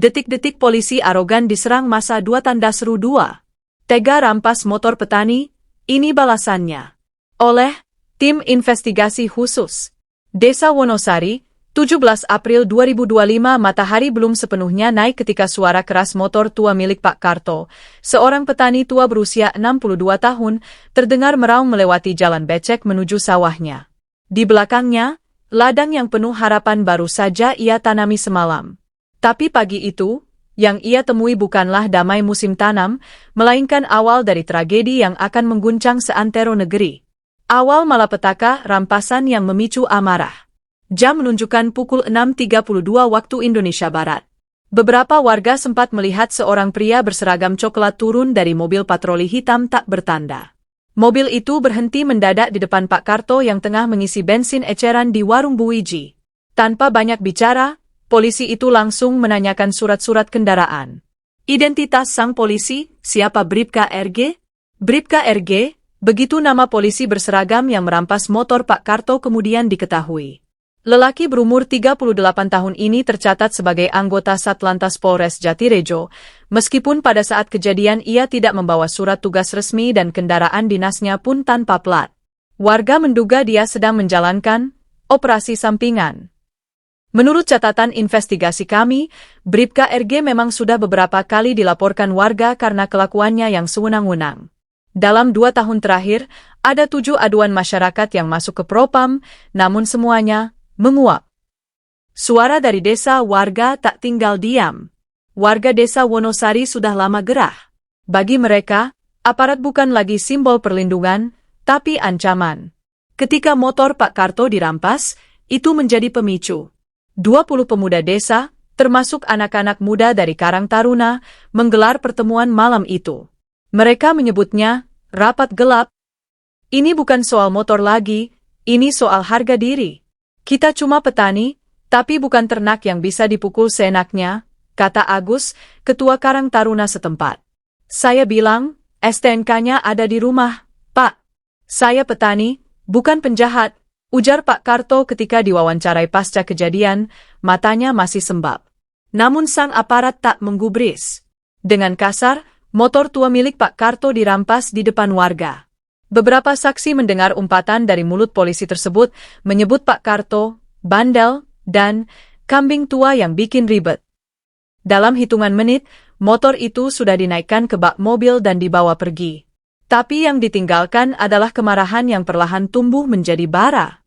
Detik-detik polisi arogan diserang massa 2 tanda seru 2. Tega rampas motor petani, ini balasannya. Oleh Tim Investigasi Khusus Desa Wonosari, 17 April 2025. Matahari belum sepenuhnya naik ketika suara keras motor tua milik Pak Karto, seorang petani tua berusia 62 tahun, terdengar meraung melewati jalan becek menuju sawahnya. Di belakangnya, ladang yang penuh harapan baru saja ia tanami semalam. Tapi pagi itu, yang ia temui bukanlah damai musim tanam, melainkan awal dari tragedi yang akan mengguncang seantero negeri. Awal malapetaka rampasan yang memicu amarah. Jam menunjukkan pukul 6.32 waktu Indonesia Barat. Beberapa warga sempat melihat seorang pria berseragam coklat turun dari mobil patroli hitam tak bertanda. Mobil itu berhenti mendadak di depan Pak Karto yang tengah mengisi bensin eceran di warung Buwiji. Tanpa banyak bicara, polisi itu langsung menanyakan surat-surat kendaraan. Identitas sang polisi, siapa Bribka RG? Bribka RG, begitu nama polisi berseragam yang merampas motor Pak Karto kemudian diketahui. Lelaki berumur 38 tahun ini tercatat sebagai anggota Satlantas Polres Jatirejo, meskipun pada saat kejadian ia tidak membawa surat tugas resmi dan kendaraan dinasnya pun tanpa plat. Warga menduga dia sedang menjalankan operasi sampingan. Menurut catatan investigasi kami, Bribka RG memang sudah beberapa kali dilaporkan warga karena kelakuannya yang sewenang-wenang. Dalam 2 tahun terakhir, ada 7 aduan masyarakat yang masuk ke Propam, namun semuanya menguap. Suara dari desa warga tak tinggal diam. Warga desa Wonosari sudah lama gerah. Bagi mereka, aparat bukan lagi simbol perlindungan, tapi ancaman. Ketika motor Pak Karto dirampas, itu menjadi pemicu. 20 pemuda desa, termasuk anak-anak muda dari Karang Taruna, menggelar pertemuan malam itu. Mereka menyebutnya rapat gelap. Ini bukan soal motor lagi, ini soal harga diri. Kita cuma petani, tapi bukan ternak yang bisa dipukul seenaknya, kata Agus, ketua Karang Taruna setempat. Saya bilang, STNK-nya ada di rumah, Pak. Saya petani, bukan penjahat, ujar Pak Karto ketika diwawancarai pasca kejadian, matanya masih sembab. Namun sang aparat tak menggubris. Dengan kasar, motor tua milik Pak Karto dirampas di depan warga. Beberapa saksi mendengar umpatan dari mulut polisi tersebut menyebut Pak Karto, bandel, dan kambing tua yang bikin ribet. Dalam hitungan menit, motor itu sudah dinaikkan ke bak mobil dan dibawa pergi. Tapi yang ditinggalkan adalah kemarahan yang perlahan tumbuh menjadi bara.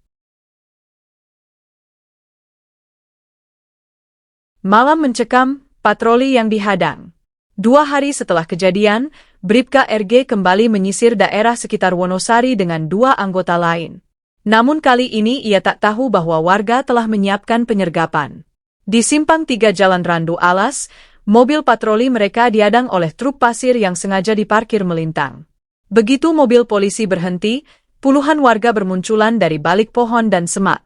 Malam mencekam, patroli yang dihadang. 2 hari setelah kejadian, Bribka RG kembali menyisir daerah sekitar Wonosari dengan 2 anggota lain. Namun kali ini ia tak tahu bahwa warga telah menyiapkan penyergapan. Di simpang 3 Jalan Randu Alas, mobil patroli mereka dihadang oleh truk pasir yang sengaja diparkir melintang. Begitu mobil polisi berhenti, puluhan warga bermunculan dari balik pohon dan semak.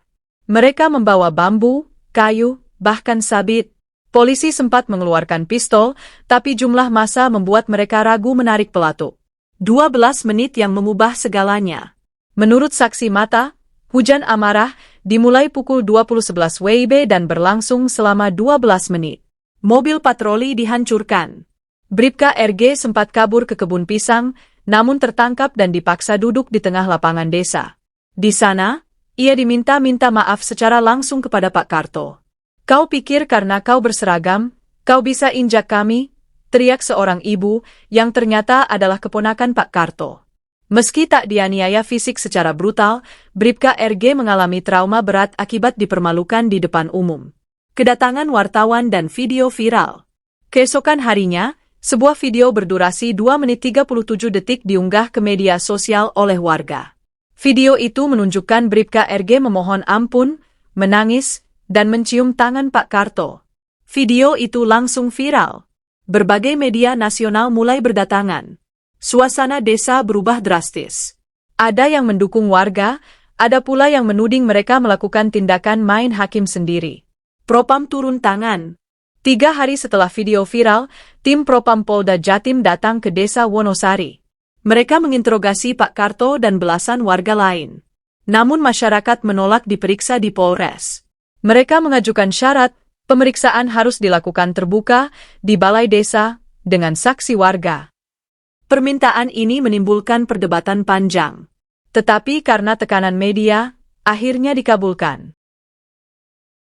Mereka membawa bambu, kayu, bahkan sabit. Polisi sempat mengeluarkan pistol, tapi jumlah massa membuat mereka ragu menarik pelatuk. 12 menit yang mengubah segalanya. Menurut saksi mata, hujan amarah dimulai pukul 20.11 WIB dan berlangsung selama 12 menit. Mobil patroli dihancurkan. Bribka RG sempat kabur ke kebun pisang, namun tertangkap dan dipaksa duduk di tengah lapangan desa. Di sana, ia diminta-minta maaf secara langsung kepada Pak Karto. Kau pikir karena kau berseragam, kau bisa injak kami? Teriak seorang ibu, yang ternyata adalah keponakan Pak Karto. Meski tak dianiaya fisik secara brutal, Bribka RG mengalami trauma berat akibat dipermalukan di depan umum. Kedatangan wartawan dan video viral. Keesokan harinya, sebuah video berdurasi 2 menit 37 detik diunggah ke media sosial oleh warga. Video itu menunjukkan Bribka RG memohon ampun, menangis, dan mencium tangan Pak Karto. Video itu langsung viral. Berbagai media nasional mulai berdatangan. Suasana desa berubah drastis. Ada yang mendukung warga, ada pula yang menuding mereka melakukan tindakan main hakim sendiri. Propam turun tangan. 3 hari setelah video viral, tim Propam Polda Jatim datang ke desa Wonosari. Mereka menginterogasi Pak Karto dan belasan warga lain. Namun masyarakat menolak diperiksa di Polres. Mereka mengajukan syarat, Pemeriksaan harus dilakukan terbuka di balai desa dengan saksi warga. Permintaan ini menimbulkan perdebatan panjang. Tetapi karena tekanan media, akhirnya dikabulkan.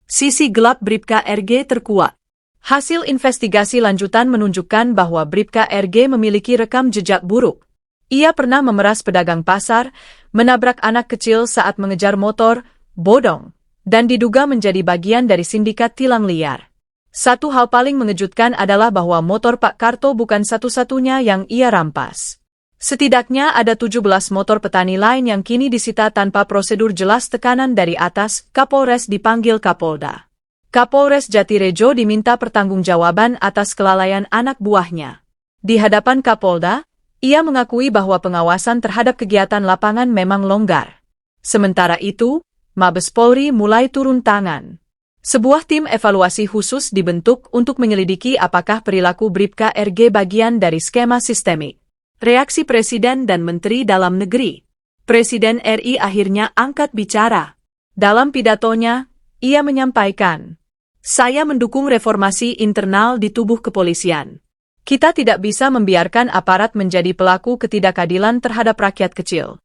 Sisi gelap Bribka RG terkuak. Hasil investigasi lanjutan menunjukkan bahwa Bribka RG memiliki rekam jejak buruk. Ia pernah memeras pedagang pasar, menabrak anak kecil saat mengejar motor, bodong, dan diduga menjadi bagian dari sindikat tilang liar. Satu hal paling mengejutkan adalah bahwa motor Pak Karto bukan satu-satunya yang ia rampas. Setidaknya ada 17 motor petani lain yang kini disita tanpa prosedur jelas. Tekanan dari atas, Kapolres dipanggil Kapolda. Kapolres Jatirejo diminta pertanggungjawaban atas kelalaian anak buahnya. Di hadapan Kapolda, ia mengakui bahwa pengawasan terhadap kegiatan lapangan memang longgar. Sementara itu, Mabes Polri mulai turun tangan. Sebuah tim evaluasi khusus dibentuk untuk menyelidiki apakah perilaku Bribka RG bagian dari skema sistemik. Reaksi Presiden dan Menteri Dalam Negeri. Presiden RI akhirnya angkat bicara. Dalam pidatonya, ia menyampaikan, "Saya mendukung reformasi internal di tubuh kepolisian. Kita tidak bisa membiarkan aparat menjadi pelaku ketidakadilan terhadap rakyat kecil."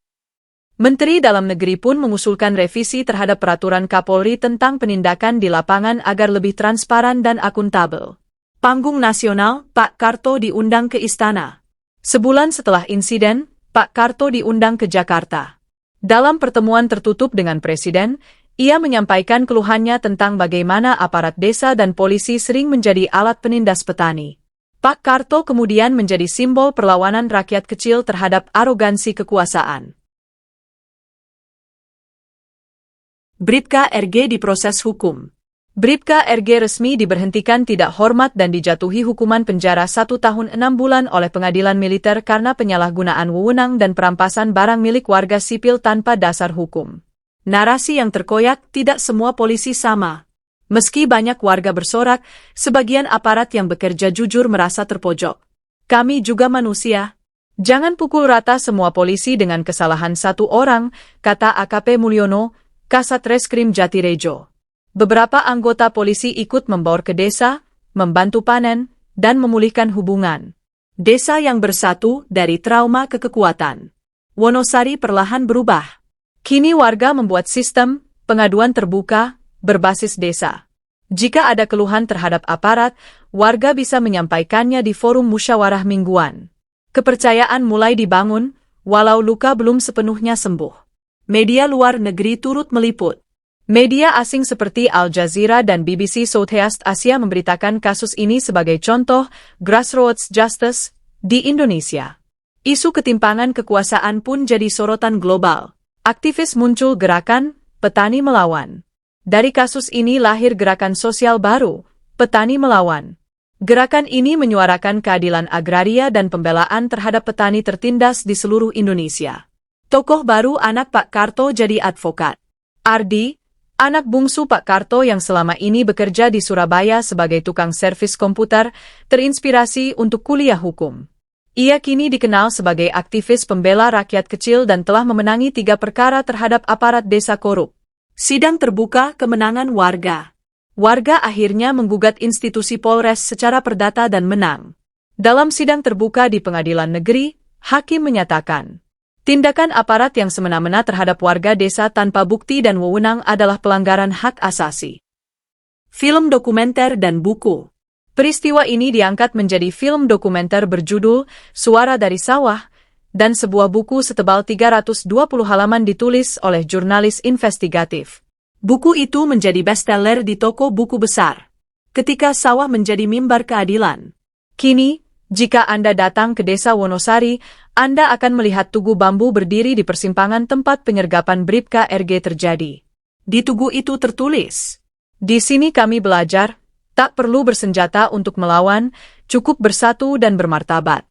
Menteri Dalam Negeri pun mengusulkan revisi terhadap peraturan Kapolri tentang penindakan di lapangan agar lebih transparan dan akuntabel. Panggung nasional, Pak Karto diundang ke istana. Sebulan setelah insiden, Pak Karto diundang ke Jakarta. Dalam pertemuan tertutup dengan Presiden, ia menyampaikan keluhannya tentang bagaimana aparat desa dan polisi sering menjadi alat penindas petani. Pak Karto kemudian menjadi simbol perlawanan rakyat kecil terhadap arogansi kekuasaan. Bribka RG diproses hukum. Bribka RG resmi diberhentikan tidak hormat dan dijatuhi hukuman penjara 1 tahun 6 bulan oleh pengadilan militer karena penyalahgunaan wewenang dan perampasan barang milik warga sipil tanpa dasar hukum. Narasi yang terkoyak, tidak semua polisi sama. Meski banyak warga bersorak, sebagian aparat yang bekerja jujur merasa terpojok. Kami juga manusia. Jangan pukul rata semua polisi dengan kesalahan satu orang, kata AKP Mulyono, Kasat Reskrim Jatirejo. Beberapa anggota polisi ikut membaur ke desa, membantu panen, dan memulihkan hubungan. Desa yang bersatu dari trauma ke kekuatan. Wonosari perlahan berubah. Kini warga membuat sistem pengaduan terbuka berbasis desa. Jika ada keluhan terhadap aparat, warga bisa menyampaikannya di forum musyawarah mingguan. Kepercayaan mulai dibangun, walau luka belum sepenuhnya sembuh. Media luar negeri turut meliput. Media asing seperti Al Jazeera dan BBC Southeast Asia memberitakan kasus ini sebagai contoh grassroots justice di Indonesia. Isu ketimpangan kekuasaan pun jadi sorotan global. Aktivis muncul gerakan Petani Melawan. Dari kasus ini lahir gerakan sosial baru, Petani Melawan. Gerakan ini menyuarakan keadilan agraria dan pembelaan terhadap petani tertindas di seluruh Indonesia. Tokoh baru anak Pak Karto jadi advokat. Ardi, anak bungsu Pak Karto yang selama ini bekerja di Surabaya sebagai tukang servis komputer, terinspirasi untuk kuliah hukum. Ia kini dikenal sebagai aktivis pembela rakyat kecil dan telah memenangi 3 perkara terhadap aparat desa korup. Sidang terbuka kemenangan warga. Warga akhirnya menggugat institusi Polres secara perdata dan menang. Dalam sidang terbuka di pengadilan negeri, hakim menyatakan, tindakan aparat yang semena-mena terhadap warga desa tanpa bukti dan wewenang adalah pelanggaran hak asasi. Film dokumenter dan buku. Peristiwa ini diangkat menjadi film dokumenter berjudul Suara dari Sawah, dan sebuah buku setebal 320 halaman ditulis oleh jurnalis investigatif. Buku itu menjadi bestseller di toko buku besar. Ketika sawah menjadi mimbar keadilan. Kini, jika Anda datang ke desa Wonosari, Anda akan melihat tugu bambu berdiri di persimpangan tempat penyergapan Bribka RG terjadi. Di tugu itu tertulis, "Di sini kami belajar, tak perlu bersenjata untuk melawan, cukup bersatu dan bermartabat."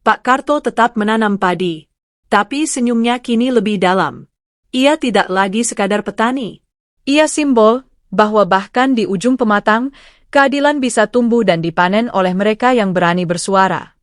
Pak Karto tetap menanam padi, tapi senyumnya kini lebih dalam. Ia tidak lagi sekadar petani. Ia simbol bahwa bahkan di ujung pematang, keadilan bisa tumbuh dan dipanen oleh mereka yang berani bersuara.